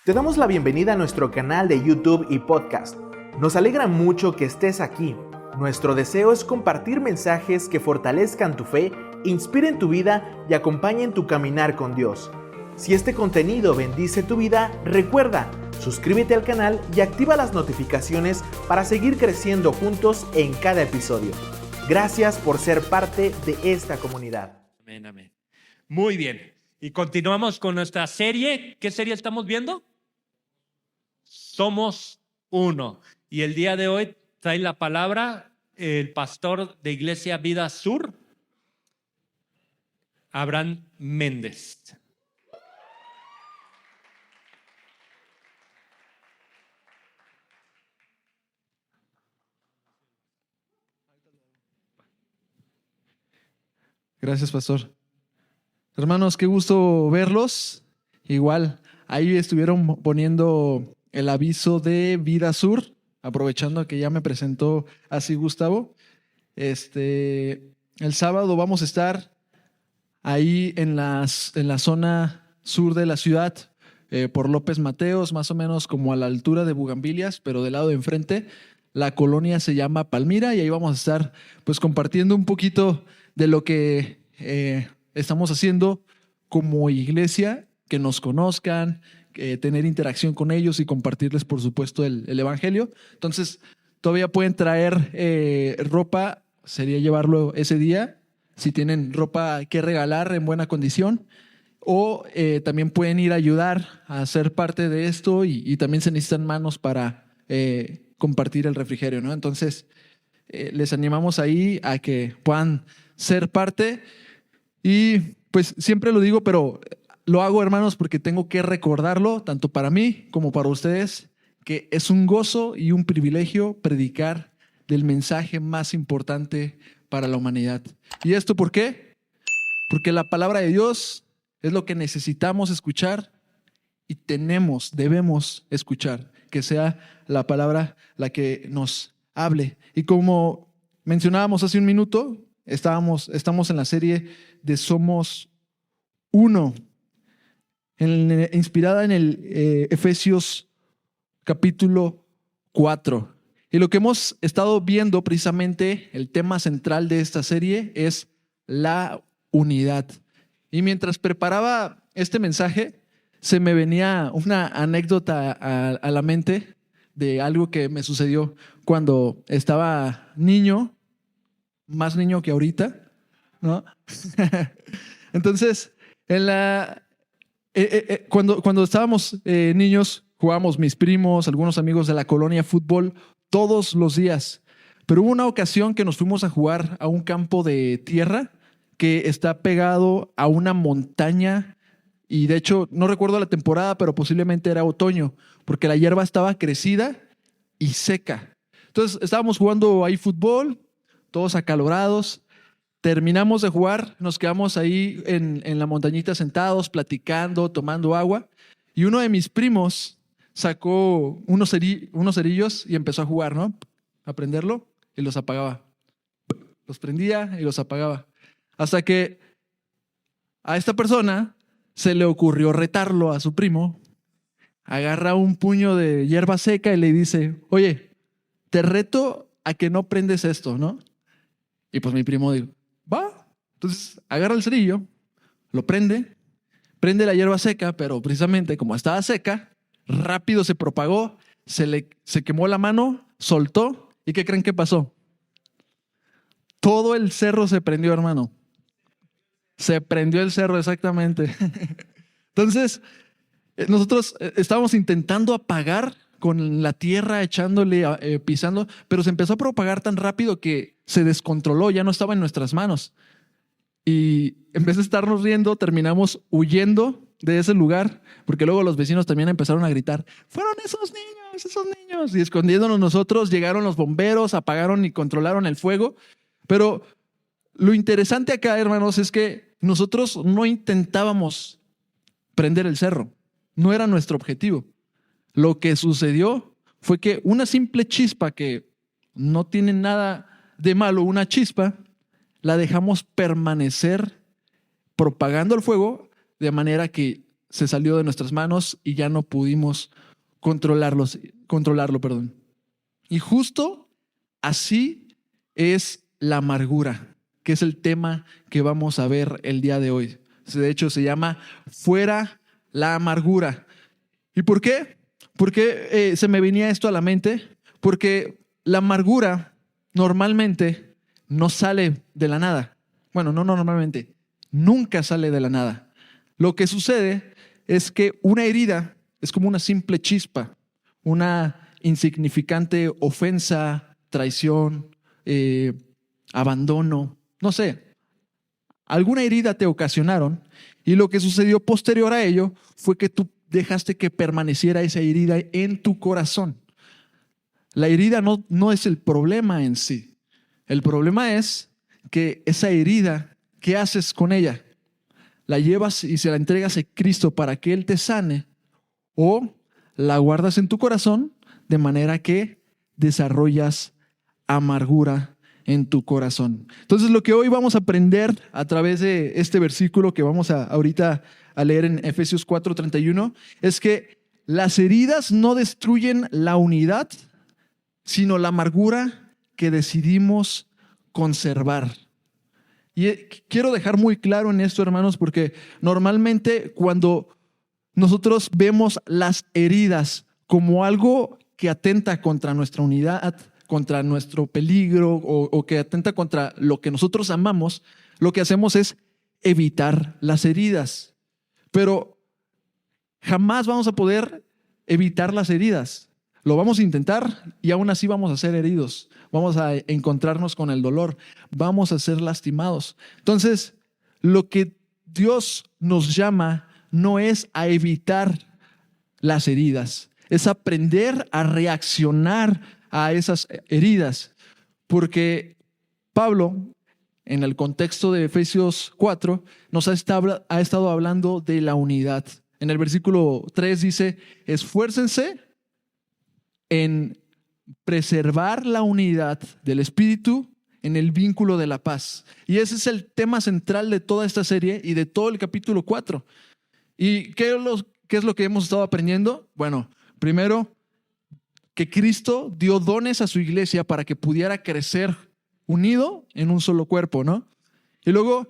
Te damos la bienvenida a nuestro canal de YouTube y podcast. Nos alegra mucho que estés aquí. Nuestro deseo es compartir mensajes que fortalezcan tu fe, inspiren tu vida y acompañen tu caminar con Dios. Si este contenido bendice tu vida, recuerda, suscríbete al canal y activa las notificaciones para seguir creciendo juntos en cada episodio. Gracias por ser parte de esta comunidad. Amén, amén. Muy bien. Y continuamos con nuestra serie. ¿Qué serie estamos viendo? Somos uno. Y el día de hoy trae la palabra el pastor de Iglesia Vida Sur, Abraham Méndez. Gracias, pastor. Hermanos, qué gusto verlos. Igual, ahí estuvieron poniendo el aviso de Vida Sur, aprovechando que ya me presentó así Gustavo. El sábado vamos a estar ahí en la zona sur de la ciudad, por López Mateos, más o menos como a la altura de Bugambilias, pero del lado de enfrente. La colonia se llama Palmira y ahí vamos a estar pues compartiendo un poquito de lo que estamos haciendo como iglesia, que nos conozcan, tener interacción con ellos y compartirles, por supuesto, el evangelio. Entonces, todavía pueden traer ropa, sería llevarlo ese día, si tienen ropa que regalar en buena condición, o también pueden ir a ayudar a ser parte de esto y también se necesitan manos para compartir el refrigerio, ¿no? Entonces, les animamos ahí a que puedan ser parte y pues siempre lo digo, pero lo hago, hermanos, porque tengo que recordarlo, tanto para mí como para ustedes, que es un gozo y un privilegio predicar del mensaje más importante para la humanidad. ¿Y esto por qué? Porque la palabra de Dios es lo que necesitamos escuchar y debemos escuchar, que sea la palabra la que nos hable. Y como mencionábamos hace un minuto, estamos en la serie de Somos Uno, inspirada en el Efesios capítulo 4. Y lo que hemos estado viendo precisamente, el tema central de esta serie es la unidad. Y mientras preparaba este mensaje, se me venía una anécdota a la mente de algo que me sucedió cuando estaba niño, más niño que ahorita, ¿no? Entonces, cuando estábamos niños, jugábamos mis primos, algunos amigos de la colonia, fútbol todos los días. Pero hubo una ocasión que nos fuimos a jugar a un campo de tierra que está pegado a una montaña y de hecho no recuerdo la temporada, pero posiblemente era otoño, porque la hierba estaba crecida y seca. Entonces estábamos jugando ahí fútbol, todos acalorados. Terminamos de jugar, nos quedamos ahí en la montañita sentados, platicando, tomando agua. Y uno de mis primos sacó unos cerillos y empezó a jugar, ¿no? A prenderlo y los apagaba. Los prendía y los apagaba. Hasta que a esta persona se le ocurrió retarlo a su primo. Agarra un puño de hierba seca y le dice, oye, te reto a que no prendes esto, ¿no? Y pues mi primo dijo, va. Entonces agarra el cerillo, lo prende la hierba seca, pero precisamente como estaba seca, rápido se propagó, se quemó la mano, soltó. ¿Y qué creen que pasó? Todo el cerro se prendió, hermano. Se prendió el cerro, exactamente. Entonces, nosotros estábamos intentando apagar con la tierra, echándole, pisando, pero se empezó a propagar tan rápido que se descontroló, ya no estaba en nuestras manos. Y en vez de estarnos riendo, terminamos huyendo de ese lugar, porque luego los vecinos también empezaron a gritar, fueron esos niños, y escondiéndonos nosotros, llegaron los bomberos, apagaron y controlaron el fuego. Pero lo interesante acá, hermanos, es que nosotros no intentábamos prender el cerro, no era nuestro objetivo. Lo que sucedió fue que una simple chispa, que no tiene nada de malo, una chispa, la dejamos permanecer propagando el fuego de manera que se salió de nuestras manos y ya no pudimos controlarlo, perdón. Y justo así es la amargura, que es el tema que vamos a ver el día de hoy. De hecho, se llama Fuera la amargura. ¿Y por qué? ¿Por qué se me venía esto a la mente? Porque la amargura normalmente no sale de la nada. Bueno, no normalmente, nunca sale de la nada. Lo que sucede es que una herida es como una simple chispa, una insignificante ofensa, traición, abandono, no sé. Alguna herida te ocasionaron y lo que sucedió posterior a ello fue que tú dejaste que permaneciera esa herida en tu corazón. La herida no es el problema en sí. El problema es que esa herida, ¿qué haces con ella? ¿La llevas y se la entregas a Cristo para que Él te sane? ¿O la guardas en tu corazón de manera que desarrollas amargura en tu corazón? Entonces, lo que hoy vamos a aprender a través de este versículo que vamos ahorita a leer en Efesios 4:31 es que las heridas no destruyen la unidad, sino la amargura que decidimos conservar. Y quiero dejar muy claro en esto, hermanos, porque normalmente cuando nosotros vemos las heridas como algo que atenta contra nuestra unidad, contra nuestro peligro o que atenta contra lo que nosotros amamos, lo que hacemos es evitar las heridas. Pero jamás vamos a poder evitar las heridas. Lo vamos a intentar y aún así vamos a ser heridos. Vamos a encontrarnos con el dolor. Vamos a ser lastimados. Entonces, lo que Dios nos llama no es a evitar las heridas, es aprender a reaccionar a esas heridas. Porque Pablo, en el contexto de Efesios 4, nos ha estado hablando de la unidad. En el versículo 3 dice, esfuércense en preservar la unidad del Espíritu en el vínculo de la paz. Y ese es el tema central de toda esta serie y de todo el capítulo 4. ¿Y qué es lo que hemos estado aprendiendo? Bueno, primero, que Cristo dio dones a su iglesia para que pudiera crecer unido en un solo cuerpo, ¿no? Y luego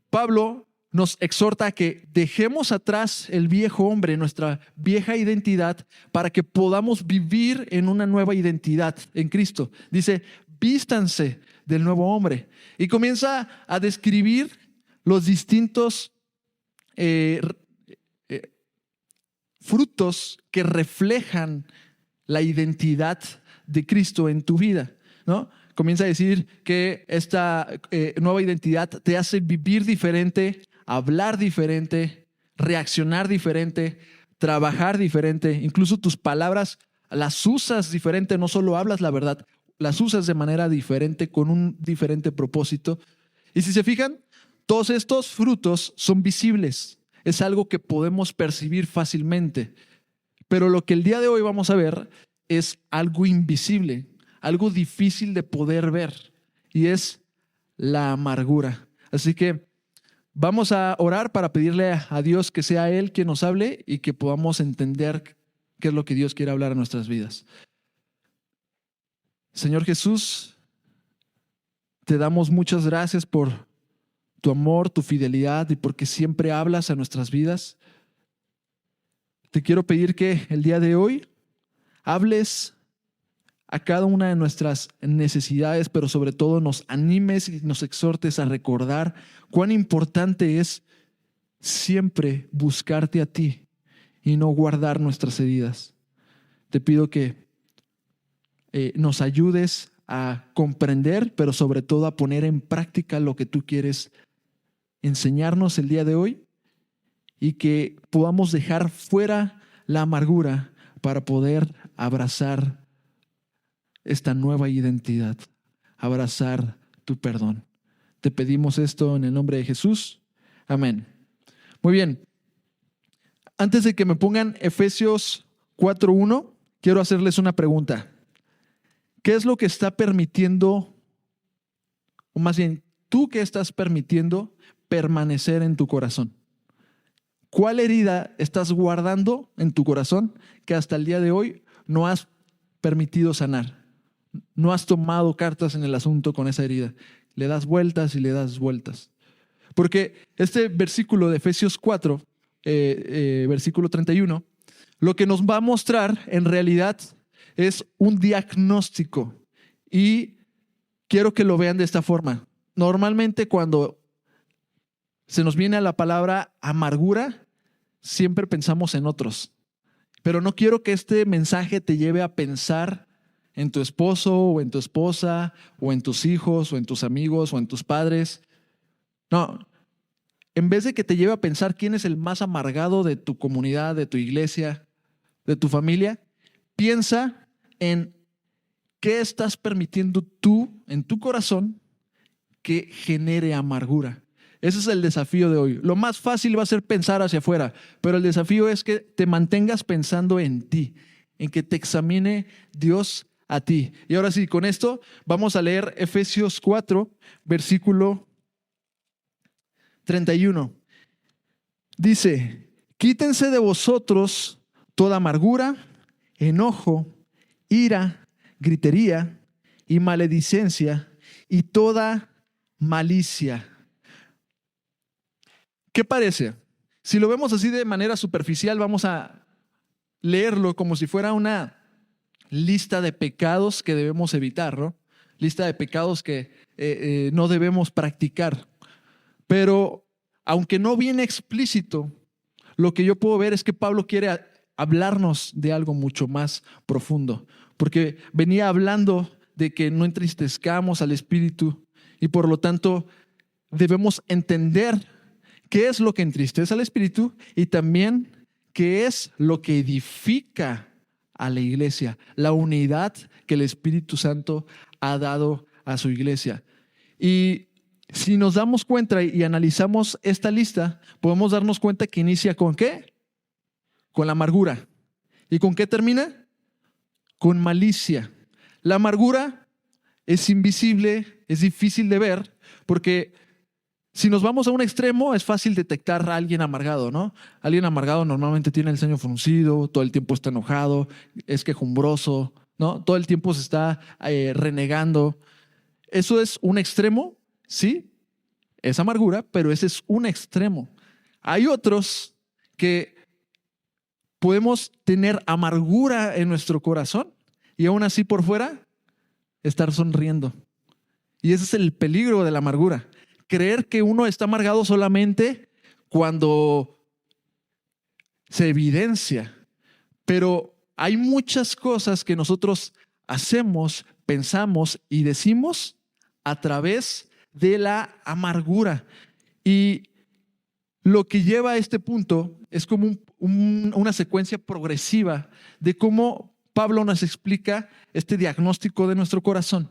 Pablo nos exhorta a que dejemos atrás el viejo hombre, nuestra vieja identidad, para que podamos vivir en una nueva identidad en Cristo. Dice, vístanse del nuevo hombre. Y comienza a describir los distintos frutos que reflejan la identidad de Cristo en tu vida, ¿no? Comienza a decir que esta nueva identidad te hace vivir diferente, hablar diferente, reaccionar diferente, trabajar diferente. Incluso tus palabras las usas diferente, no solo hablas la verdad, las usas de manera diferente, con un diferente propósito. Y si se fijan, todos estos frutos son visibles. Es algo que podemos percibir fácilmente. Pero lo que el día de hoy vamos a ver es algo invisible, algo difícil de poder ver, y es la amargura. Así que vamos a orar para pedirle a Dios que sea Él quien nos hable y que podamos entender qué es lo que Dios quiere hablar en nuestras vidas. Señor Jesús, te damos muchas gracias por tu amor, tu fidelidad y porque siempre hablas a nuestras vidas. Te quiero pedir que el día de hoy hables a cada una de nuestras necesidades, pero sobre todo nos animes y nos exhortes a recordar cuán importante es siempre buscarte a ti y no guardar nuestras heridas. Te pido que nos ayudes a comprender, pero sobre todo a poner en práctica lo que tú quieres enseñarnos el día de hoy y que podamos dejar fuera la amargura para poder abrazar esta nueva identidad, abrazar tu perdón. Te pedimos esto en el nombre de Jesús. Amén. Muy bien. Antes de que me pongan Efesios 4:1, quiero hacerles una pregunta. ¿Qué es lo que está permitiendo, o más bien, tú qué estás permitiendo permanecer en tu corazón? ¿Cuál herida estás guardando en tu corazón que hasta el día de hoy no has permitido sanar? No has tomado cartas en el asunto con esa herida. Le das vueltas y le das vueltas. Porque este versículo de Efesios 4, versículo 31, lo que nos va a mostrar en realidad es un diagnóstico. Y quiero que lo vean de esta forma. Normalmente cuando se nos viene a la palabra amargura, siempre pensamos en otros. Pero no quiero que este mensaje te lleve a pensar en tu esposo o en tu esposa o en tus hijos o en tus amigos o en tus padres. No, en vez de que te lleve a pensar quién es el más amargado de tu comunidad, de tu iglesia, de tu familia, piensa en qué estás permitiendo tú en tu corazón que genere amargura. Ese es el desafío de hoy. Lo más fácil va a ser pensar hacia afuera, pero el desafío es que te mantengas pensando en ti, en que te examine Dios a ti. Y ahora sí, con esto vamos a leer Efesios 4, versículo 31. Dice, quítense de vosotros toda amargura, enojo, ira, gritería y maledicencia y toda malicia. ¿Qué parece? Si lo vemos así de manera superficial, vamos a leerlo como si fuera una lista de pecados que debemos evitar, ¿no? Lista de pecados que no debemos practicar. Pero aunque no viene explícito, lo que yo puedo ver es que Pablo quiere hablarnos de algo mucho más profundo. Porque venía hablando de que no entristezcamos al Espíritu y por lo tanto debemos entender qué es lo que entristece al Espíritu y también qué es lo que edifica a la iglesia, la unidad que el Espíritu Santo ha dado a su iglesia. Y si nos damos cuenta y analizamos esta lista, podemos darnos cuenta que inicia ¿con qué? Con la amargura. ¿Y con qué termina? Con malicia. La amargura es invisible, es difícil de ver, porque si nos vamos a un extremo, es fácil detectar a alguien amargado, ¿no? Alguien amargado normalmente tiene el ceño fruncido, todo el tiempo está enojado, es quejumbroso, ¿no? Todo el tiempo se está renegando. ¿Eso es un extremo? Sí, es amargura, pero ese es un extremo. Hay otros que podemos tener amargura en nuestro corazón y aún así por fuera estar sonriendo. Y ese es el peligro de la amargura. Creer que uno está amargado solamente cuando se evidencia. Pero hay muchas cosas que nosotros hacemos, pensamos y decimos a través de la amargura. Y lo que lleva a este punto es como una secuencia progresiva de cómo Pablo nos explica este diagnóstico de nuestro corazón.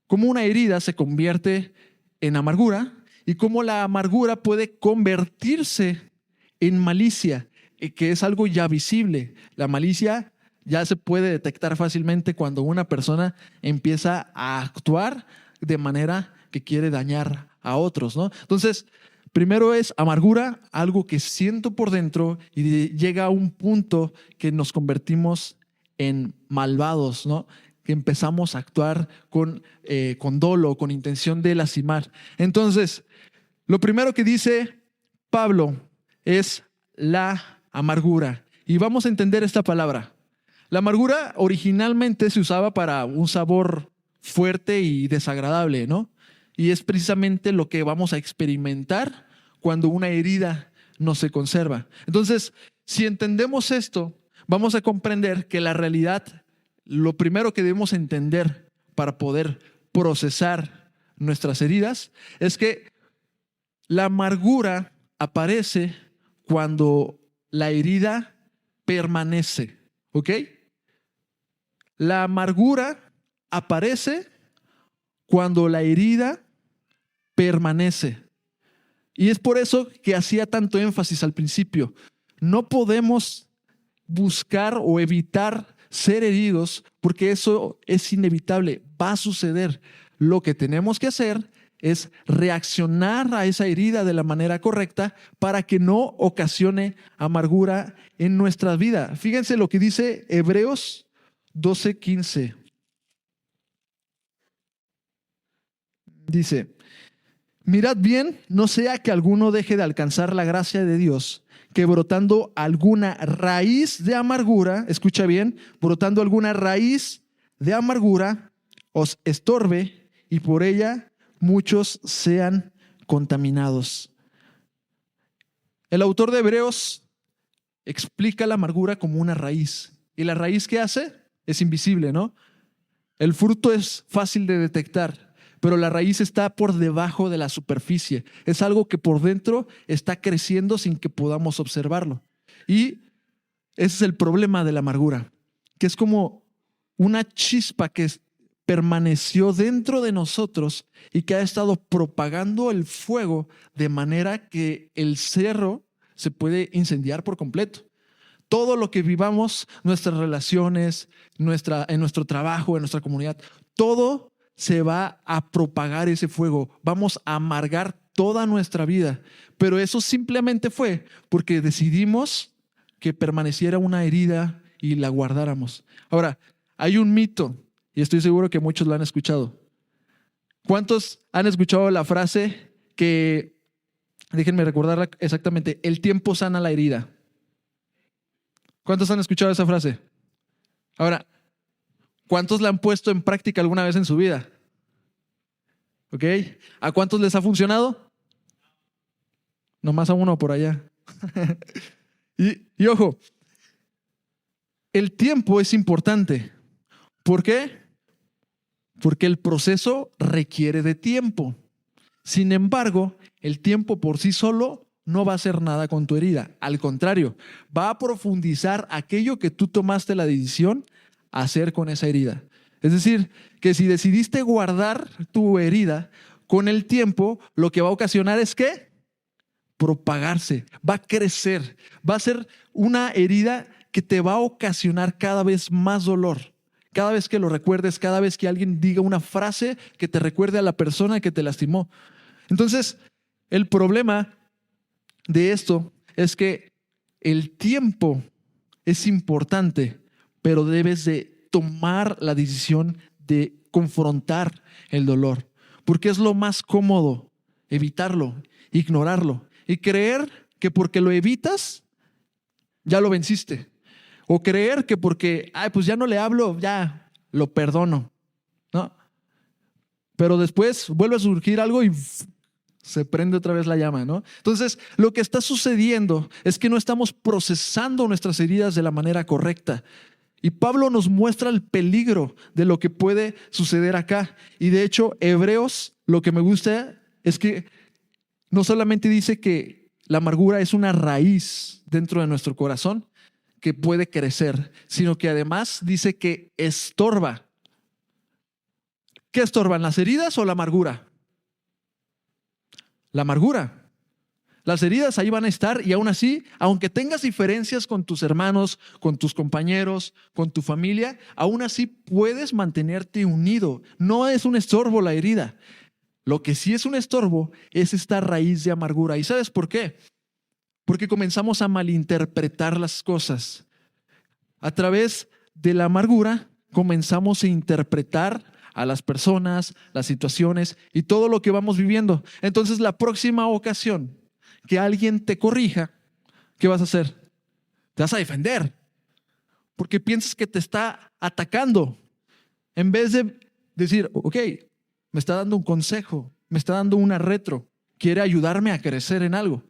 Cómo una herida se convierte en amargura y cómo la amargura puede convertirse en malicia, que es algo ya visible. La malicia ya se puede detectar fácilmente cuando una persona empieza a actuar de manera que quiere dañar a otros, ¿no? Entonces, primero es amargura, algo que siento por dentro y llega a un punto que nos convertimos en malvados, ¿no? Que empezamos a actuar con dolo, con intención de lastimar. Entonces, lo primero que dice Pablo es la amargura. Y vamos a entender esta palabra. La amargura originalmente se usaba para un sabor fuerte y desagradable, ¿no? Y es precisamente lo que vamos a experimentar cuando una herida no se conserva. Entonces, si entendemos esto, vamos a comprender que la realidad, lo primero que debemos entender para poder procesar nuestras heridas es que la amargura aparece cuando la herida permanece, ¿ok? La amargura aparece cuando la herida permanece. Y es por eso que hacía tanto énfasis al principio. No podemos buscar o evitar ser heridos porque eso es inevitable, va a suceder. Lo que tenemos que hacer es reaccionar a esa herida de la manera correcta para que no ocasione amargura en nuestra vida. Fíjense lo que dice Hebreos 12:15. Dice: mirad bien, no sea que alguno deje de alcanzar la gracia de Dios, que brotando alguna raíz de amargura, escucha bien, brotando alguna raíz de amargura, os estorbe y por ella muchos sean contaminados. El autor de Hebreos explica la amargura como una raíz. ¿Y la raíz qué hace? Es invisible, ¿no? El fruto es fácil de detectar, pero la raíz está por debajo de la superficie. Es algo que por dentro está creciendo sin que podamos observarlo. Y ese es el problema de la amargura, que es como una chispa que permaneció dentro de nosotros y que ha estado propagando el fuego de manera que el cerro se puede incendiar por completo. Todo lo que vivamos, nuestras relaciones, en nuestro trabajo, en nuestra comunidad, todo se va a propagar ese fuego. Vamos a amargar toda nuestra vida. Pero eso simplemente fue porque decidimos que permaneciera una herida y la guardáramos. Ahora, hay un mito, y estoy seguro que muchos lo han escuchado. ¿Cuántos han escuchado la frase que, déjenme recordarla exactamente, el tiempo sana la herida? ¿Cuántos han escuchado esa frase? Ahora, ¿cuántos la han puesto en práctica alguna vez en su vida? ¿Ok? ¿A cuántos les ha funcionado? Nomás a uno por allá. y ojo, el tiempo es importante. ¿Por qué? Porque el proceso requiere de tiempo. Sin embargo, el tiempo por sí solo no va a hacer nada con tu herida. Al contrario, va a profundizar aquello que tú tomaste la decisión a hacer con esa herida. Es decir, que si decidiste guardar tu herida, con el tiempo lo que va a ocasionar es ¿qué? Propagarse, va a crecer, va a ser una herida que te va a ocasionar cada vez más dolor. Cada vez que lo recuerdes, cada vez que alguien diga una frase que te recuerde a la persona que te lastimó. Entonces, el problema de esto es que el tiempo es importante, pero debes de tomar la decisión de confrontar el dolor, porque es lo más cómodo evitarlo, ignorarlo y creer que porque lo evitas ya lo venciste, o creer que porque pues ya no le hablo, ya lo perdono, ¿no? Pero después vuelve a surgir algo y se prende otra vez la llama, ¿no? Entonces, lo que está sucediendo es que no estamos procesando nuestras heridas de la manera correcta. Y Pablo nos muestra el peligro de lo que puede suceder acá. Y de hecho, Hebreos, lo que me gusta es que no solamente dice que la amargura es una raíz dentro de nuestro corazón que puede crecer, sino que además dice que estorba. ¿Qué estorban, las heridas o la amargura? La amargura. Las heridas ahí van a estar y aún así, aunque tengas diferencias con tus hermanos, con tus compañeros, con tu familia, aún así puedes mantenerte unido. No es un estorbo la herida. Lo que sí es un estorbo es esta raíz de amargura. ¿Y sabes por qué? Porque comenzamos a malinterpretar las cosas. A través de la amargura comenzamos a interpretar a las personas, las situaciones y todo lo que vamos viviendo. Entonces, la próxima ocasión que alguien te corrija, ¿qué vas a hacer? Te vas a defender, porque piensas que te está atacando. En vez de decir, ok, me está dando un consejo, me está dando una retro, quiere ayudarme a crecer en algo.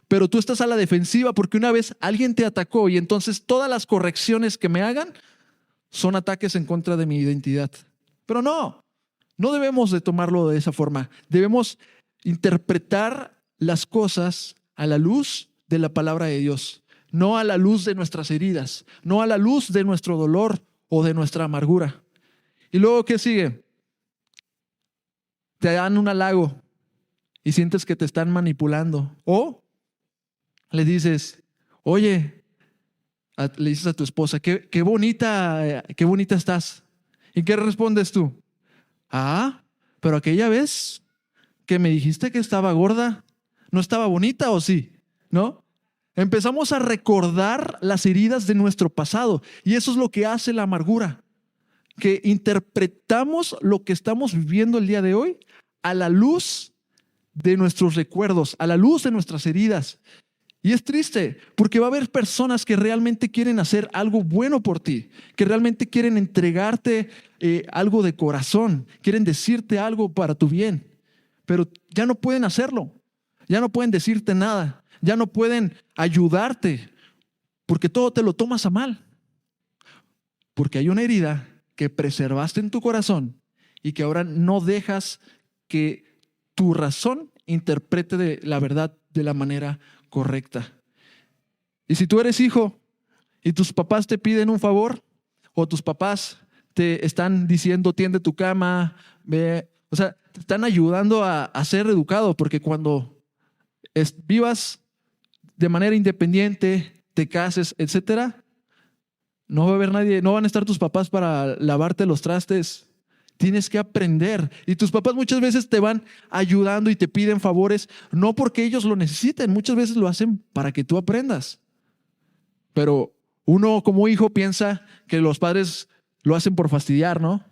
Pero tú estás a la defensiva porque una vez alguien te atacó y entonces todas las correcciones que me hagan son ataques en contra de mi identidad. Pero no debemos de tomarlo de esa forma. Debemos interpretar las cosas a la luz de la palabra de Dios, no a la luz de nuestras heridas, no a la luz de nuestro dolor o de nuestra amargura. Y luego, ¿qué sigue? Te dan un halago y sientes que te están manipulando. O le dices, oye, le dices a tu esposa, qué bonita estás. ¿Y qué respondes tú? Pero aquella vez que me dijiste que estaba gorda, ¿no estaba bonita o sí? ¿No? Empezamos a recordar las heridas de nuestro pasado y eso es lo que hace la amargura, que interpretamos lo que estamos viviendo el día de hoy a la luz de nuestros recuerdos, a la luz de nuestras heridas. Y es triste porque va a haber personas que realmente quieren hacer algo bueno por ti, que realmente quieren entregarte algo de corazón, quieren decirte algo para tu bien, pero ya no pueden hacerlo, ya no pueden decirte nada, ya no pueden ayudarte porque todo te lo tomas a mal, porque hay una herida que preservaste en tu corazón y que ahora no dejas que tu razón interprete de la verdad de la manera correcta. Y si tú eres hijo y tus papás te piden un favor o tus papás te están diciendo tiende tu cama, ve, o sea, te están ayudando a ser educado, porque cuando vivas de manera independiente, te cases, etcétera, no va a haber nadie, no van a estar tus papás para lavarte los trastes. Tienes que aprender. Y tus papás muchas veces te van ayudando y te piden favores, no porque ellos lo necesiten, muchas veces lo hacen para que tú aprendas. Pero uno como hijo piensa que los padres lo hacen por fastidiar, ¿no?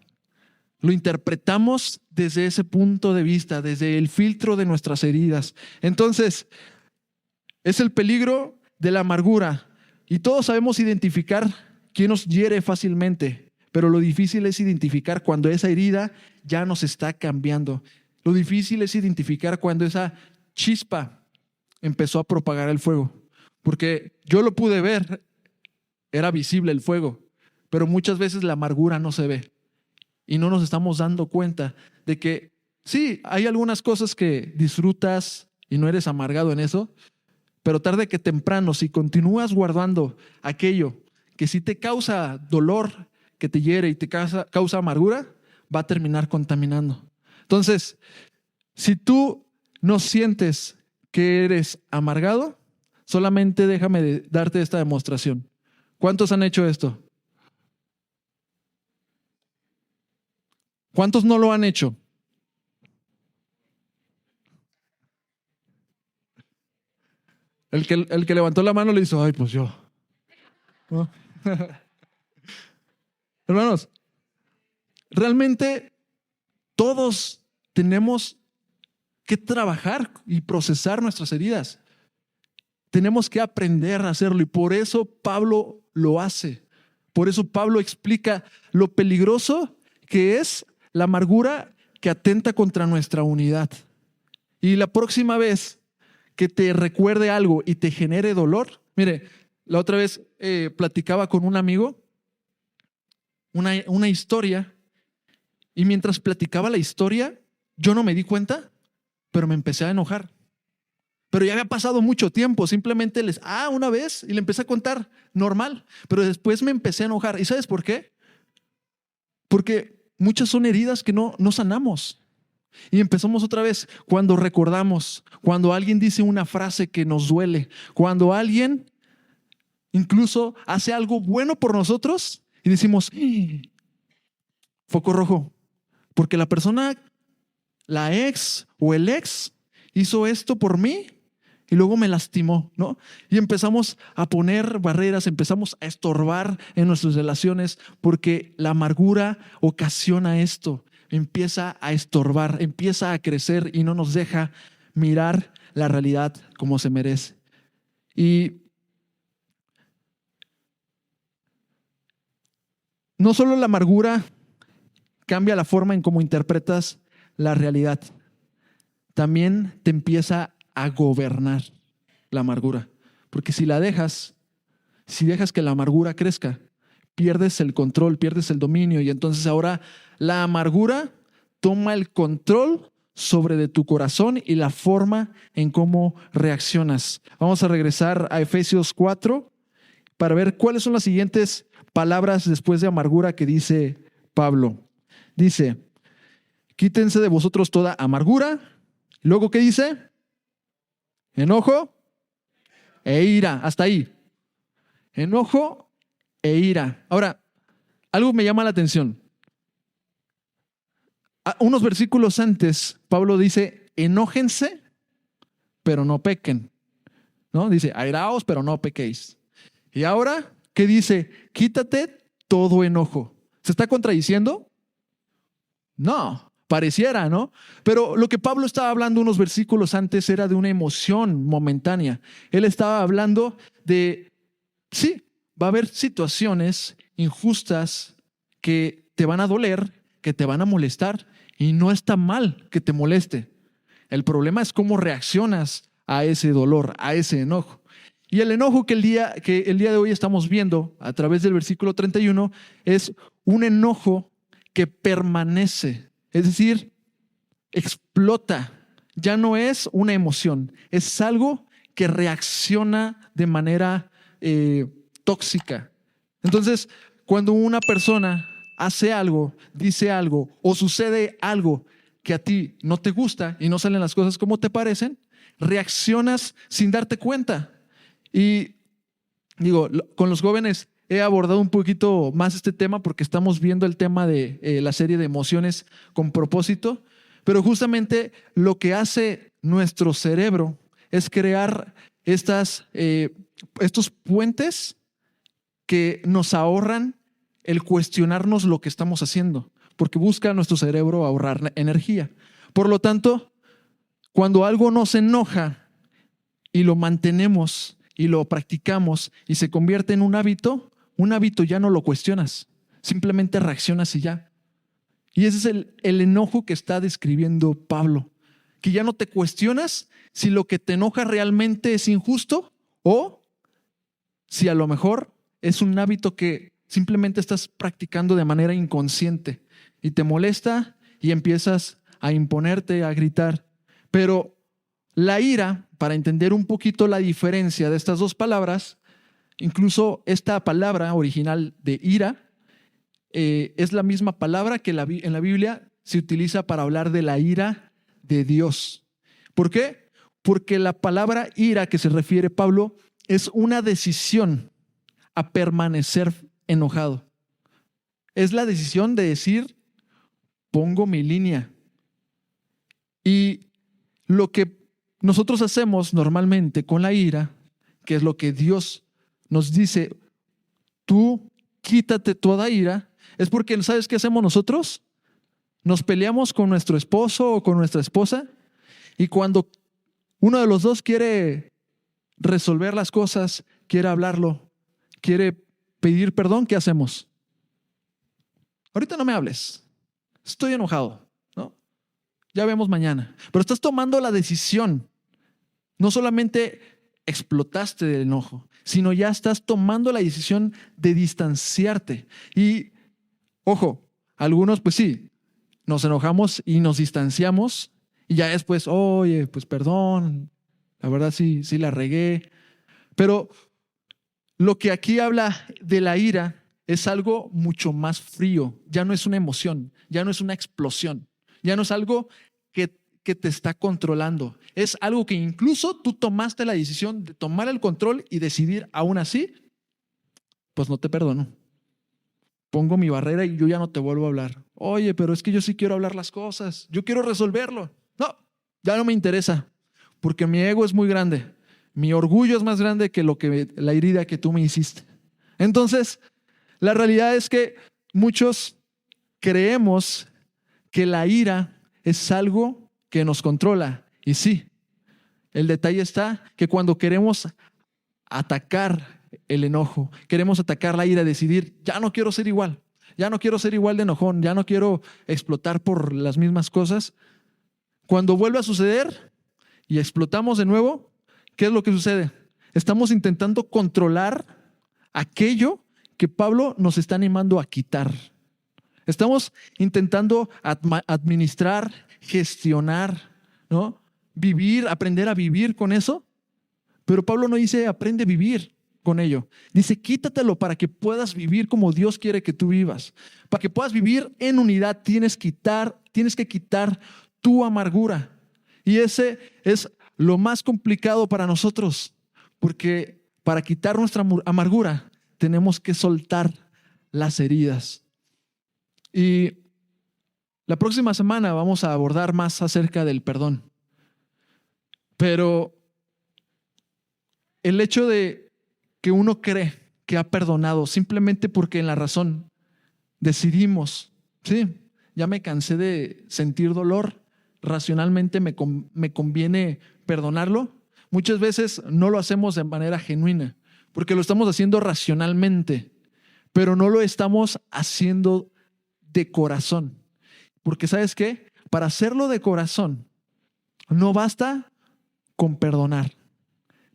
Lo interpretamos desde ese punto de vista, desde el filtro de nuestras heridas. Entonces, es el peligro de la amargura. Y todos sabemos identificar quién nos hiere fácilmente. Pero lo difícil es identificar cuando esa herida ya nos está cambiando. Lo difícil es identificar cuando esa chispa empezó a propagar el fuego. Porque yo lo pude ver, era visible el fuego, pero muchas veces la amargura no se ve. Y no nos estamos dando cuenta de que sí, hay algunas cosas que disfrutas y no eres amargado en eso, pero tarde que temprano, si continúas guardando aquello que sí te causa dolor, que te hiere y te causa amargura, va a terminar contaminando. Entonces, si tú no sientes que eres amargado, solamente déjame darte esta demostración. ¿Cuántos han hecho esto? ¿Cuántos no lo han hecho? El que levantó la mano le hizo, ay, pues yo. ¿No? Hermanos, realmente todos tenemos que trabajar y procesar nuestras heridas. Tenemos que aprender a hacerlo y por eso Pablo lo hace. Por eso Pablo explica lo peligroso que es la amargura que atenta contra nuestra unidad. Y la próxima vez que te recuerde algo y te genere dolor, mire, la otra vez platicaba con un amigo una historia y mientras platicaba la historia, yo no me di cuenta, pero me empecé a enojar. Pero ya había pasado mucho tiempo, simplemente una vez y le empecé a contar normal, pero después me empecé a enojar. ¿Y sabes por qué? Porque muchas son heridas que no sanamos. Y empezamos otra vez cuando recordamos, cuando alguien dice una frase que nos duele, cuando alguien incluso hace algo bueno por nosotros y decimos, foco rojo, porque la persona, la ex o el ex hizo esto por mí y luego me lastimó, ¿no? Y empezamos a poner barreras, empezamos a estorbar en nuestras relaciones porque la amargura ocasiona esto. Empieza a estorbar, empieza a crecer y no nos deja mirar la realidad como se merece. Y no solo la amargura cambia la forma en cómo interpretas la realidad, también te empieza a gobernar la amargura. Porque si dejas que la amargura crezca, pierdes el control, pierdes el dominio y entonces ahora la amargura toma el control sobre de tu corazón y la forma en cómo reaccionas. Vamos a regresar a Efesios 4 para ver cuáles son las siguientes palabras después de amargura que dice Pablo. Dice, quítense de vosotros toda amargura. Luego, ¿qué dice? Enojo e ira. Hasta ahí. Enojo e ira. Ahora, algo me llama la atención. Unos versículos antes, Pablo dice enójense, pero no pequen, ¿no? Dice, airaos, pero no pequéis. Y ahora, ¿qué dice? Quítate todo enojo. ¿Se está contradiciendo? No, pareciera, ¿no? Pero lo que Pablo estaba hablando unos versículos antes era de una emoción momentánea. Él estaba hablando de, sí, va a haber situaciones injustas que te van a doler, que te van a molestar, y no está mal que te moleste. El problema es cómo reaccionas a ese dolor, a ese enojo. Y el enojo que el día de hoy estamos viendo a través del versículo 31 es un enojo que permanece, es decir, explota. Ya no es una emoción, es algo que reacciona de manera tóxica. Entonces, cuando una persona hace algo, dice algo o sucede algo que a ti no te gusta y no salen las cosas como te parecen, reaccionas sin darte cuenta. Y digo, con los jóvenes he abordado un poquito más este tema porque estamos viendo el tema de la serie de emociones con propósito, pero justamente lo que hace nuestro cerebro es crear estos puentes que nos ahorran el cuestionarnos lo que estamos haciendo, porque busca nuestro cerebro ahorrar energía. Por lo tanto, cuando algo nos enoja y lo mantenemos y lo practicamos y se convierte en un hábito ya no lo cuestionas, simplemente reaccionas y ya. Y ese es el enojo que está describiendo Pablo, que ya no te cuestionas si lo que te enoja realmente es injusto o si a lo mejor es un hábito que simplemente estás practicando de manera inconsciente y te molesta y empiezas a imponerte, a gritar. Pero la ira, para entender un poquito la diferencia de estas dos palabras, incluso esta palabra original de ira es la misma palabra que en la Biblia se utiliza para hablar de la ira de Dios. ¿Por qué? Porque la palabra ira que se refiere Pablo es una decisión a permanecer enojado. Es la decisión de decir, pongo mi línea. Y lo que nosotros hacemos normalmente con la ira, que es lo que Dios nos dice, tú quítate toda ira, es porque ¿sabes qué hacemos nosotros? Nos peleamos con nuestro esposo o con nuestra esposa y cuando uno de los dos quiere resolver las cosas, quiere hablarlo, quiere pedir perdón, ¿qué hacemos? Ahorita no me hables, estoy enojado, ¿no? Ya vemos mañana. Pero estás tomando la decisión. No solamente explotaste del enojo, sino ya estás tomando la decisión de distanciarte. Y, ojo, algunos pues sí, nos enojamos y nos distanciamos y ya después, oye, pues perdón, la verdad sí la regué. Pero lo que aquí habla de la ira es algo mucho más frío. Ya no es una emoción, ya no es una explosión, ya no es algo que te está controlando. Es algo que incluso tú tomaste la decisión de tomar el control y decidir aún así, pues no te perdono. Pongo mi barrera y yo ya no te vuelvo a hablar. Oye, pero es que yo sí quiero hablar las cosas. Yo quiero resolverlo. No, ya no me interesa porque mi ego es muy grande. Mi orgullo es más grande que la herida que tú me hiciste. Entonces, la realidad es que muchos creemos que la ira es algo que nos controla. Y sí, el detalle está que cuando queremos atacar el enojo, queremos atacar la ira, decidir, ya no quiero ser igual de enojón, ya no quiero explotar por las mismas cosas. Cuando vuelve a suceder y explotamos de nuevo, ¿qué es lo que sucede? Estamos intentando controlar aquello que Pablo nos está animando a quitar. Estamos intentando administrar, gestionar, ¿no? Vivir, aprender a vivir con eso. Pero Pablo no dice aprende a vivir con ello. Dice quítatelo para que puedas vivir como Dios quiere que tú vivas. Para que puedas vivir en unidad tienes que quitar tu amargura. Y ese es lo más complicado para nosotros. Porque para quitar nuestra amargura tenemos que soltar las heridas. Y la próxima semana vamos a abordar más acerca del perdón. Pero el hecho de que uno cree que ha perdonado simplemente porque en la razón decidimos, sí, ya me cansé de sentir dolor, racionalmente me conviene perdonarlo. Muchas veces no lo hacemos de manera genuina, porque lo estamos haciendo racionalmente, pero no lo estamos haciendo de corazón. Porque ¿sabes qué? Para hacerlo de corazón, no basta con perdonar.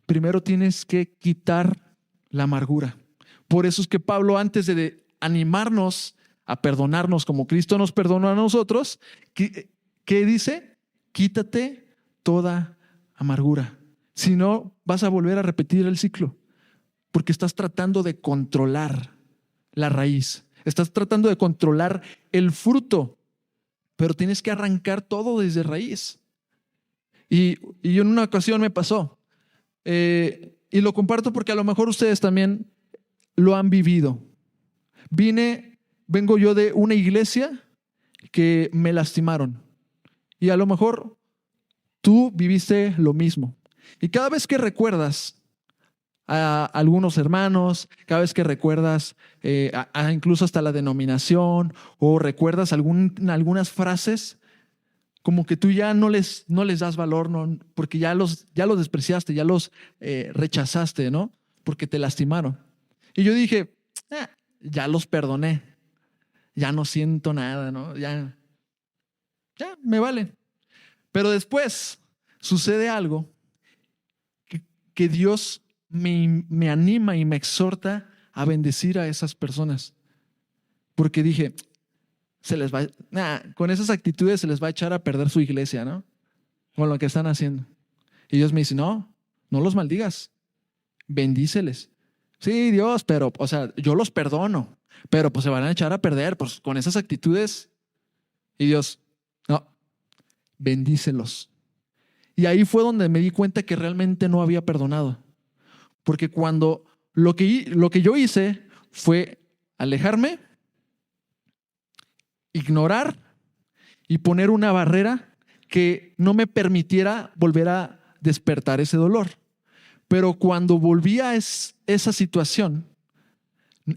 Primero tienes que quitar la amargura. Por eso es que Pablo, antes de animarnos a perdonarnos como Cristo nos perdonó a nosotros, ¿qué dice? Quítate toda amargura. Si no, vas a volver a repetir el ciclo, porque estás tratando de controlar la raíz. Estás tratando de controlar el fruto, pero tienes que arrancar todo desde raíz. Y en una ocasión me pasó, y lo comparto porque a lo mejor ustedes también lo han vivido. Vengo yo de una iglesia que me lastimaron, y a lo mejor tú viviste lo mismo. Y cada vez que recuerdas a algunos hermanos, cada vez que recuerdas incluso hasta la denominación, o recuerdas algunas frases, como que tú ya no les das valor, ¿no? Porque ya los despreciaste, ya los rechazaste, ¿no? Porque te lastimaron. Y yo dije, ya los perdoné, ya no siento nada, ¿no? Ya me vale. Pero después sucede algo que Dios me anima y me exhorta a bendecir a esas personas. Porque dije, con esas actitudes se les va a echar a perder su iglesia, ¿no? Con lo que están haciendo. Y Dios me dice, no los maldigas, bendíceles. Sí, Dios, pero, o sea, yo los perdono, pero pues se van a echar a perder pues, con esas actitudes. Y Dios, no, bendícelos. Y ahí fue donde me di cuenta que realmente no había perdonado. Porque cuando lo que yo hice fue alejarme, ignorar y poner una barrera que no me permitiera volver a despertar ese dolor. Pero cuando volví a esa situación,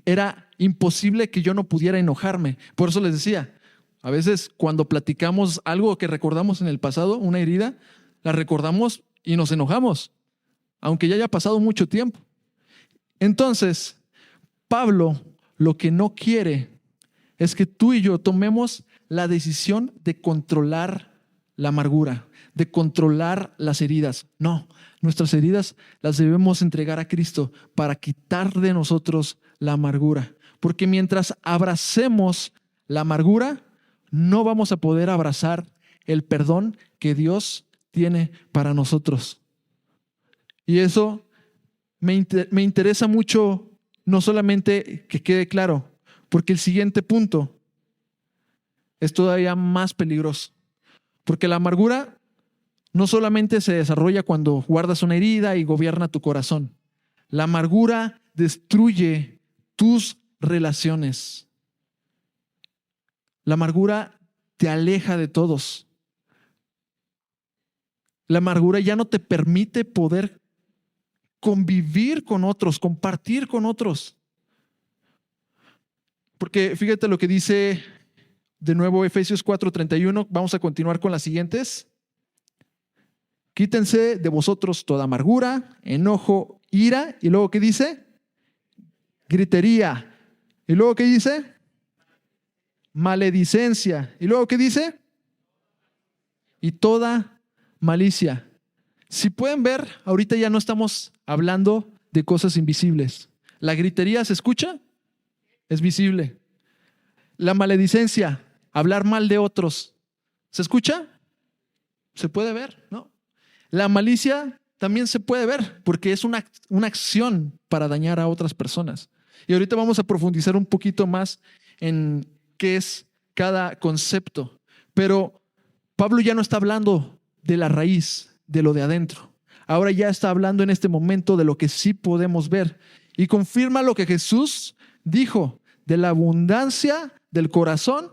era imposible que yo no pudiera enojarme. Por eso les decía, a veces cuando platicamos algo que recordamos en el pasado, una herida, la recordamos y nos enojamos, aunque ya haya pasado mucho tiempo. Entonces, Pablo lo que no quiere es que tú y yo tomemos la decisión de controlar la amargura, de controlar las heridas. No, nuestras heridas las debemos entregar a Cristo para quitar de nosotros la amargura. Porque mientras abracemos la amargura, no vamos a poder abrazar el perdón que Dios tiene para nosotros. Y eso me interesa mucho, no solamente que quede claro, porque el siguiente punto es todavía más peligroso. Porque la amargura no solamente se desarrolla cuando guardas una herida y gobierna tu corazón. La amargura destruye tus relaciones. La amargura te aleja de todos. La amargura ya no te permite poder convivir con otros, compartir con otros. Porque fíjate lo que dice de nuevo Efesios 4:31. Vamos a continuar con las siguientes. Quítense de vosotros toda amargura, enojo, ira. ¿Y luego qué dice? Gritería. ¿Y luego qué dice? Maledicencia. ¿Y luego qué dice? Y toda malicia. Si pueden ver, ahorita ya no estamos hablando de cosas invisibles. La gritería, ¿se escucha? Es visible. La maledicencia, hablar mal de otros, ¿se escucha? Se puede ver, ¿no? La malicia también se puede ver porque es una acción para dañar a otras personas. Y ahorita vamos a profundizar un poquito más en qué es cada concepto. Pero Pablo ya no está hablando de la raíz, de lo de adentro. Ahora ya está hablando en este momento de lo que sí podemos ver. Y confirma lo que Jesús dijo: de la abundancia del corazón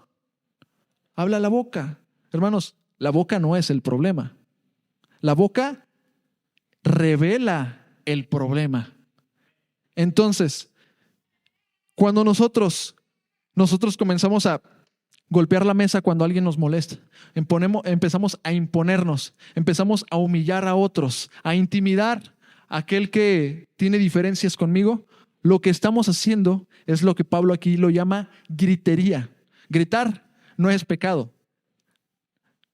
habla la boca. Hermanos, la boca no es el problema. La boca revela el problema. Entonces, cuando nosotros comenzamos a golpear la mesa cuando alguien nos molesta, empezamos a imponernos, empezamos a humillar a otros, a intimidar a aquel que tiene diferencias conmigo, lo que estamos haciendo es lo que Pablo aquí lo llama gritería. Gritar no es pecado,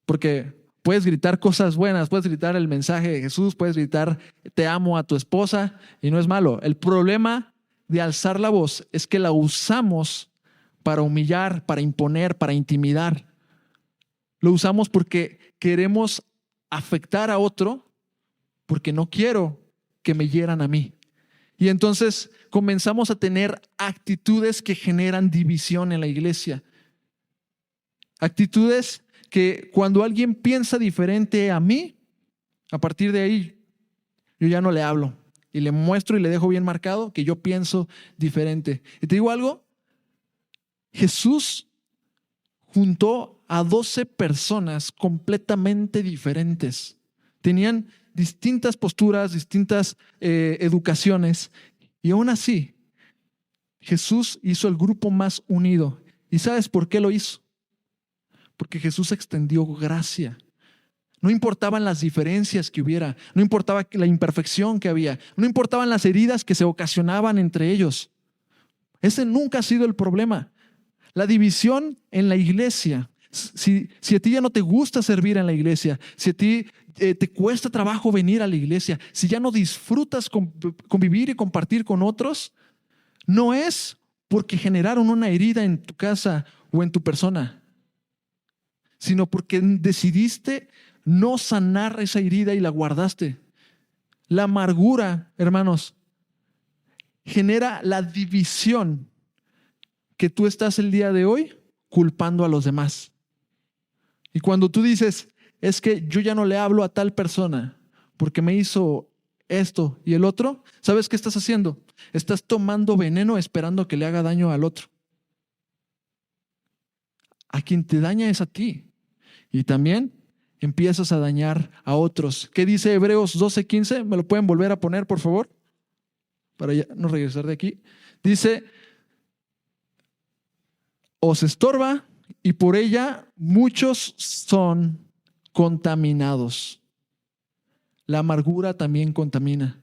porque puedes gritar cosas buenas, puedes gritar el mensaje de Jesús, puedes gritar te amo a tu esposa y no es malo. El problema de alzar la voz es que la usamos para humillar, para imponer, para intimidar. Lo usamos porque queremos afectar a otro, porque no quiero que me hieran a mí. Y entonces comenzamos a tener actitudes que generan división en la iglesia. Actitudes que cuando alguien piensa diferente a mí, a partir de ahí, yo ya no le hablo y le muestro y le dejo bien marcado que yo pienso diferente. Y te digo algo, Jesús juntó a 12 personas completamente diferentes. Tenían distintas posturas, distintas educaciones y aún así Jesús hizo el grupo más unido. ¿Y sabes por qué lo hizo? Porque Jesús extendió gracia. No importaban las diferencias que hubiera, no importaba la imperfección que había, no importaban las heridas que se ocasionaban entre ellos. Ese nunca ha sido el problema. La división en la iglesia, si a ti ya no te gusta servir en la iglesia, si a ti te cuesta trabajo venir a la iglesia, si ya no disfrutas convivir y compartir con otros, no es porque generaron una herida en tu casa o en tu persona, sino porque decidiste no sanar esa herida y la guardaste. La amargura, hermanos, genera la división que tú estás el día de hoy culpando a los demás. Y cuando tú dices, es que yo ya no le hablo a tal persona porque me hizo esto y el otro, ¿sabes qué estás haciendo? Estás tomando veneno esperando que le haga daño al otro. A quien te daña es a ti. Y también empiezas a dañar a otros. ¿Qué dice Hebreos 12:15? ¿Me lo pueden volver a poner, por favor? Para ya no regresar de aquí. Dice, os estorba y por ella muchos son contaminados. La amargura también contamina.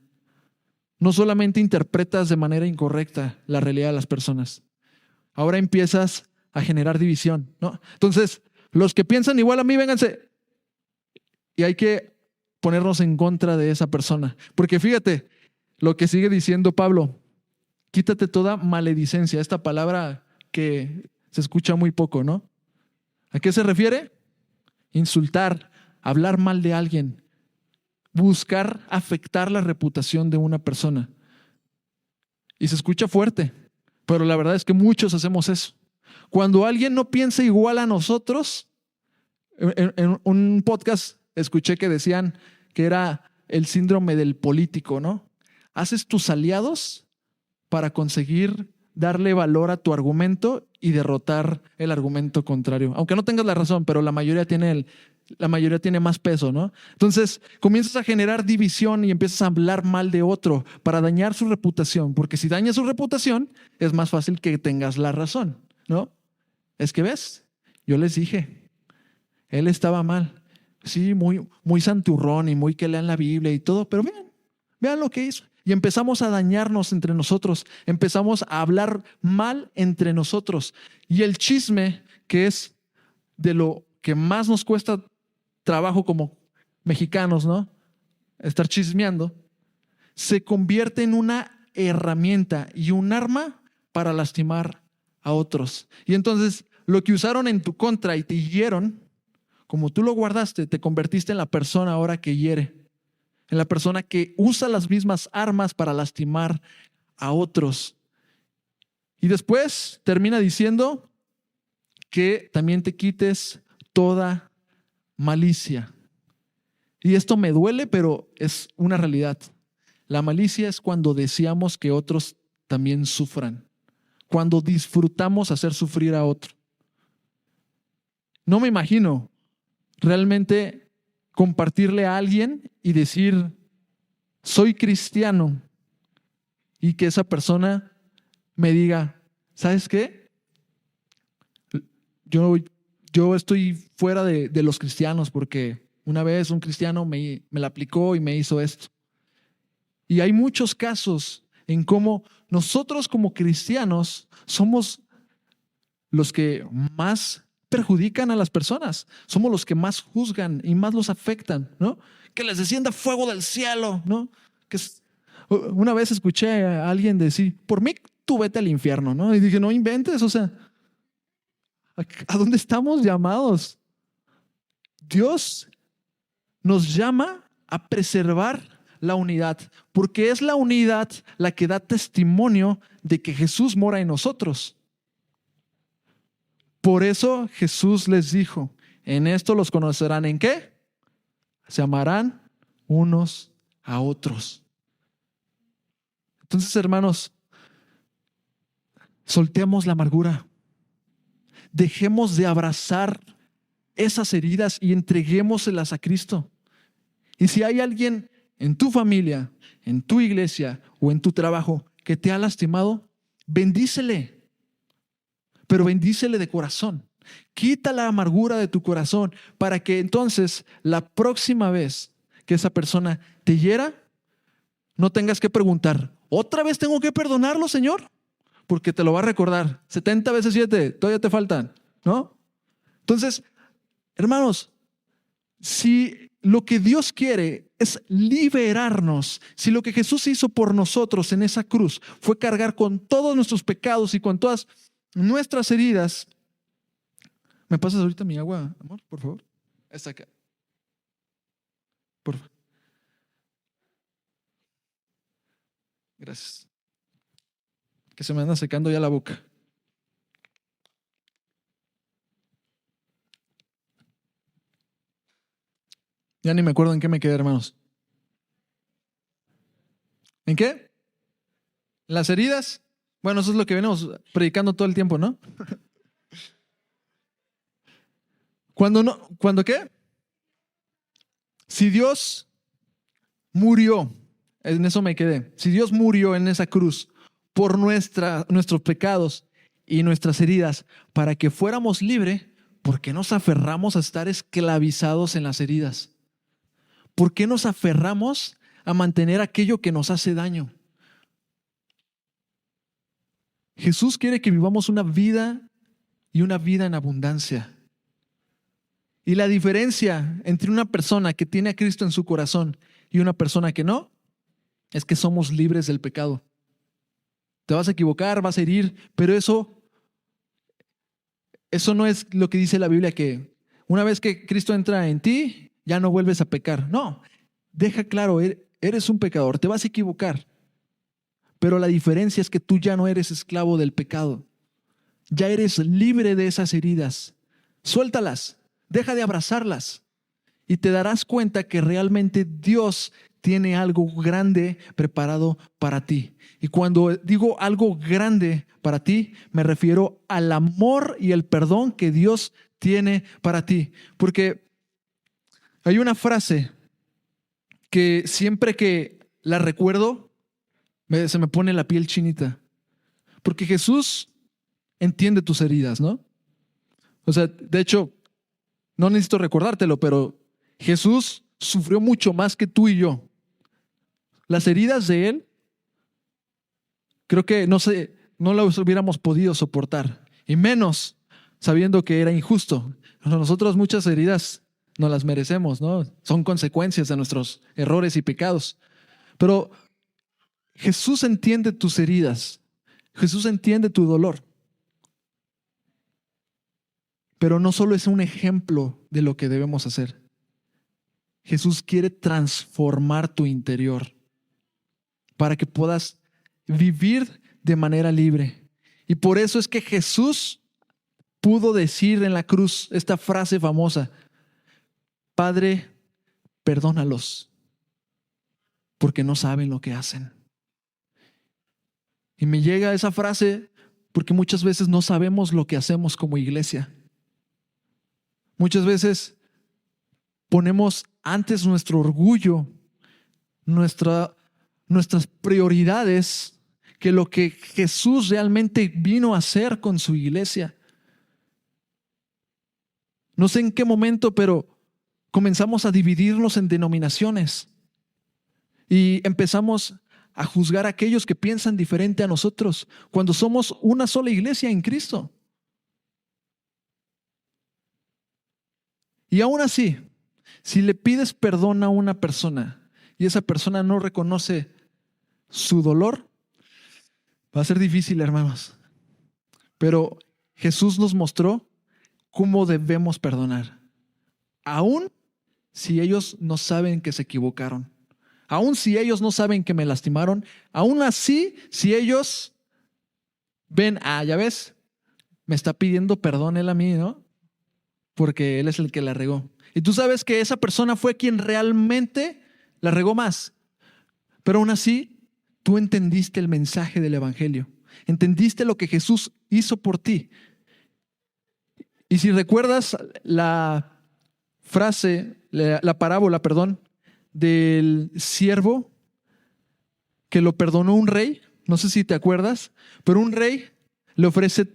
No solamente interpretas de manera incorrecta la realidad de las personas, ahora empiezas a generar división, ¿no? Entonces, los que piensan igual a mí, vénganse. Y hay que ponernos en contra de esa persona. Porque fíjate lo que sigue diciendo Pablo. Quítate toda maledicencia. Esta palabra que se escucha muy poco, ¿no? ¿A qué se refiere? Insultar, hablar mal de alguien, buscar afectar la reputación de una persona. Y se escucha fuerte, pero la verdad es que muchos hacemos eso. Cuando alguien no piensa igual a nosotros, en un podcast escuché que decían que era el síndrome del político, ¿no? Haces tus aliados para conseguir darle valor a tu argumento y derrotar el argumento contrario. Aunque no tengas la razón, pero la mayoría tiene más peso, ¿no? Entonces comienzas a generar división y empiezas a hablar mal de otro para dañar su reputación, porque si dañas su reputación es más fácil que tengas la razón, ¿no? Es que ves, yo les dije, él estaba mal. Sí, muy santurrón y muy que lean la Biblia y todo, pero vean lo que hizo. Y empezamos a dañarnos entre nosotros, empezamos a hablar mal entre nosotros. Y el chisme, que es de lo que más nos cuesta trabajo como mexicanos, ¿no? Estar chismeando, se convierte en una herramienta y un arma para lastimar a otros. Y entonces lo que usaron en tu contra y te hirieron, como tú lo guardaste, te convertiste en la persona ahora que hiere, en la persona que usa las mismas armas para lastimar a otros. Y después termina diciendo que también te quites toda malicia. Y esto me duele, pero es una realidad. La malicia es cuando deseamos que otros también sufran, cuando disfrutamos hacer sufrir a otro. No me imagino realmente compartirle a alguien y decir, soy cristiano y que esa persona me diga, ¿sabes qué? Yo estoy fuera de los cristianos porque una vez un cristiano me la aplicó y me hizo esto. Y hay muchos casos en cómo nosotros como cristianos somos los que más perjudican a las personas. Somos los que más juzgan y más los afectan, ¿no? Que les descienda fuego del cielo, ¿no? Una vez escuché a alguien decir, por mí tú vete al infierno, ¿no? Y dije, no inventes, o sea, ¿a dónde estamos llamados? Dios nos llama a preservar la unidad, porque es la unidad la que da testimonio de que Jesús mora en nosotros. Por eso Jesús les dijo, en esto los conocerán, ¿en qué? Se amarán unos a otros. Entonces, hermanos, soltemos la amargura. Dejemos de abrazar esas heridas y entreguémoselas a Cristo. Y si hay alguien en tu familia, en tu iglesia o en tu trabajo que te ha lastimado, bendícele. Pero bendícele de corazón. Quita la amargura de tu corazón para que entonces la próxima vez que esa persona te hiera, no tengas que preguntar, ¿otra vez tengo que perdonarlo, Señor? Porque te lo va a recordar. 70 veces 7, todavía te faltan, ¿no? Entonces, hermanos, si lo que Dios quiere es liberarnos, si lo que Jesús hizo por nosotros en esa cruz fue cargar con todos nuestros pecados y con todas nuestras heridas. ¿Me pasas ahorita mi agua, amor, por favor? Está acá. Por favor. Gracias. Que se me anda secando ya la boca. Ya ni me acuerdo en qué me quedé, hermanos. ¿En qué? ¿Las heridas? Bueno, eso es lo que venimos predicando todo el tiempo, ¿no? ¿Cuándo qué? Si Dios murió, en eso me quedé. Si Dios murió en esa cruz por nuestros pecados y nuestras heridas para que fuéramos libres, ¿por qué nos aferramos a estar esclavizados en las heridas? ¿Por qué nos aferramos a mantener aquello que nos hace daño? Jesús quiere que vivamos una vida y una vida en abundancia. Y la diferencia entre una persona que tiene a Cristo en su corazón y una persona que no, es que somos libres del pecado. Te vas a equivocar, vas a herir, pero eso no es lo que dice la Biblia, que una vez que Cristo entra en ti, ya no vuelves a pecar. No, deja claro, eres un pecador, te vas a equivocar. Pero la diferencia es que tú ya no eres esclavo del pecado. Ya eres libre de esas heridas. Suéltalas, deja de abrazarlas y te darás cuenta que realmente Dios tiene algo grande preparado para ti. Y cuando digo algo grande para ti, me refiero al amor y el perdón que Dios tiene para ti. Porque hay una frase que siempre que la recuerdo, se me pone la piel chinita. Porque Jesús entiende tus heridas, ¿no? O sea, de hecho, no necesito recordártelo, pero Jesús sufrió mucho más que tú y yo. Las heridas de Él, creo que no las hubiéramos podido soportar. Y menos sabiendo que era injusto. Nosotros muchas heridas no las merecemos, ¿no? Son consecuencias de nuestros errores y pecados. Pero Jesús entiende tus heridas. Jesús entiende tu dolor. Pero no solo es un ejemplo de lo que debemos hacer. Jesús quiere transformar tu interior para que puedas vivir de manera libre. Y por eso es que Jesús pudo decir en la cruz esta frase famosa: Padre, perdónalos, porque no saben lo que hacen. Y me llega esa frase porque muchas veces no sabemos lo que hacemos como iglesia. Muchas veces ponemos antes nuestro orgullo, nuestras prioridades que lo que Jesús realmente vino a hacer con su iglesia. No sé en qué momento, pero comenzamos a dividirnos en denominaciones y empezamos a juzgar a aquellos que piensan diferente a nosotros cuando somos una sola iglesia en Cristo. Y aún así, si le pides perdón a una persona y esa persona no reconoce su dolor, va a ser difícil, hermanos. Pero Jesús nos mostró cómo debemos perdonar, aún si ellos no saben que se equivocaron, aún si ellos no saben que me lastimaron, aún así, si ellos ven, ya ves, me está pidiendo perdón él a mí, ¿no? Porque él es el que la regó. Y tú sabes que esa persona fue quien realmente la regó más. Pero aún así, tú entendiste el mensaje del evangelio. Entendiste lo que Jesús hizo por ti. Y si recuerdas la frase, la parábola, del siervo que lo perdonó un rey, no sé si te acuerdas, pero un rey le ofrece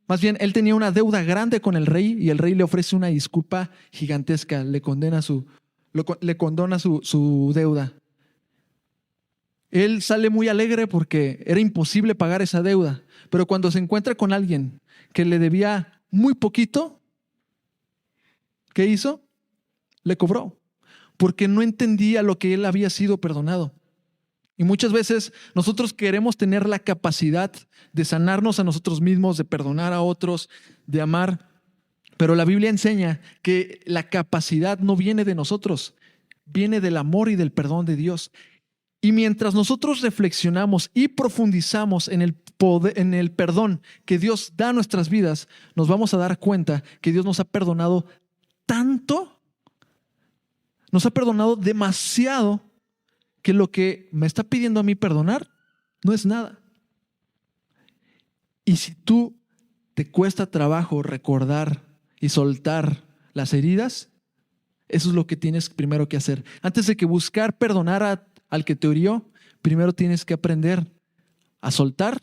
más bien, él tenía una deuda grande con el rey y el rey le ofrece una disculpa gigantesca, le condona su deuda. Él sale muy alegre porque era imposible pagar esa deuda, pero cuando se encuentra con alguien que le debía muy poquito, ¿qué hizo? Le cobró, porque no entendía lo que él había sido perdonado. Y muchas veces nosotros queremos tener la capacidad de sanarnos a nosotros mismos, de perdonar a otros, de amar. Pero la Biblia enseña que la capacidad no viene de nosotros, viene del amor y del perdón de Dios. Y mientras nosotros reflexionamos y profundizamos en el poder, en el perdón que Dios da a nuestras vidas, nos vamos a dar cuenta que Dios nos ha perdonado tanto, nos ha perdonado demasiado, que lo que me está pidiendo a mí perdonar no es nada. Y si tú te cuesta trabajo recordar y soltar las heridas, eso es lo que tienes primero que hacer. Antes de que buscar perdonar al que te hirió, primero tienes que aprender a soltar.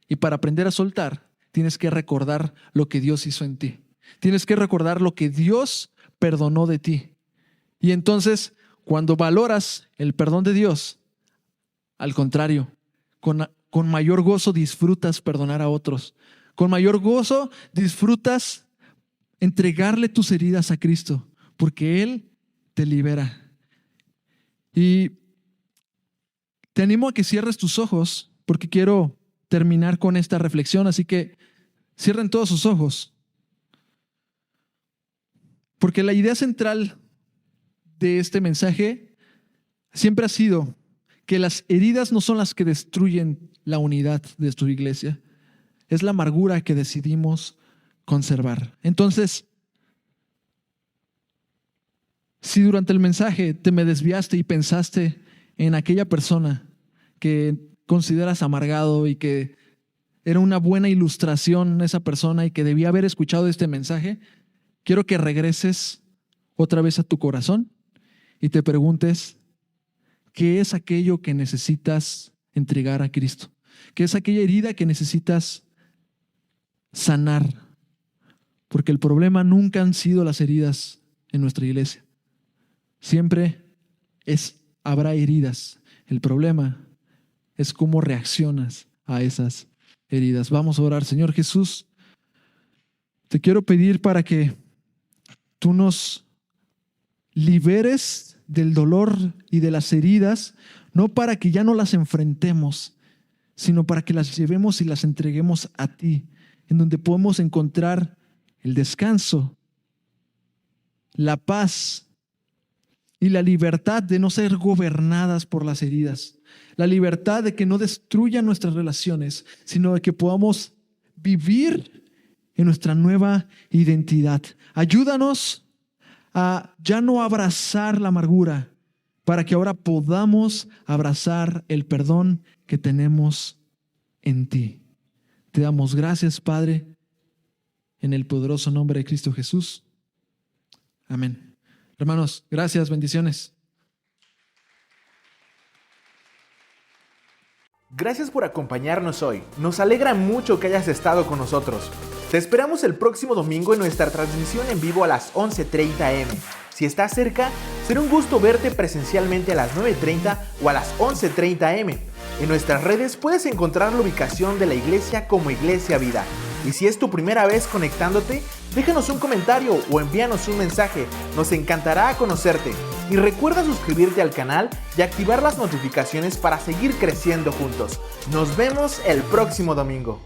Y para aprender a soltar, tienes que recordar lo que Dios hizo en ti. Tienes que recordar lo que Dios perdonó de ti. Y entonces, cuando valoras el perdón de Dios, al contrario, con mayor gozo disfrutas perdonar a otros. Con mayor gozo disfrutas entregarle tus heridas a Cristo, porque Él te libera. Y te animo a que cierres tus ojos, porque quiero terminar con esta reflexión, así que cierren todos sus ojos. Porque la idea central de este mensaje siempre ha sido que las heridas no son las que destruyen la unidad de tu iglesia, es la amargura que decidimos conservar. Entonces, si durante el mensaje te me desviaste y pensaste en aquella persona que consideras amargado y que era una buena ilustración esa persona y que debía haber escuchado este mensaje, quiero que regreses otra vez a tu corazón y te preguntes, ¿qué es aquello que necesitas entregar a Cristo? ¿Qué es aquella herida que necesitas sanar? Porque el problema nunca han sido las heridas en nuestra iglesia. Siempre habrá heridas. El problema es cómo reaccionas a esas heridas. Vamos a orar. Señor Jesús, te quiero pedir para que tú nos liberes del dolor y de las heridas, no para que ya no las enfrentemos, sino para que las llevemos y las entreguemos a ti, en donde podemos encontrar el descanso, la paz y la libertad de no ser gobernadas por las heridas, la libertad de que no destruyan nuestras relaciones, sino de que podamos vivir en nuestra nueva identidad. Ayúdanos a ya no abrazar la amargura, para que ahora podamos abrazar el perdón que tenemos en ti. Te damos gracias, Padre, en el poderoso nombre de Cristo Jesús. Amén. Hermanos, gracias, bendiciones. Gracias por acompañarnos hoy. Nos alegra mucho que hayas estado con nosotros. Te esperamos el próximo domingo en nuestra transmisión en vivo a las 11:30 am. Si estás cerca, será un gusto verte presencialmente a las 9:30 o a las 11:30 am. En nuestras redes puedes encontrar la ubicación de la iglesia como Iglesia Vida. Y si es tu primera vez conectándote, déjanos un comentario o envíanos un mensaje. Nos encantará conocerte. Y recuerda suscribirte al canal y activar las notificaciones para seguir creciendo juntos. Nos vemos el próximo domingo.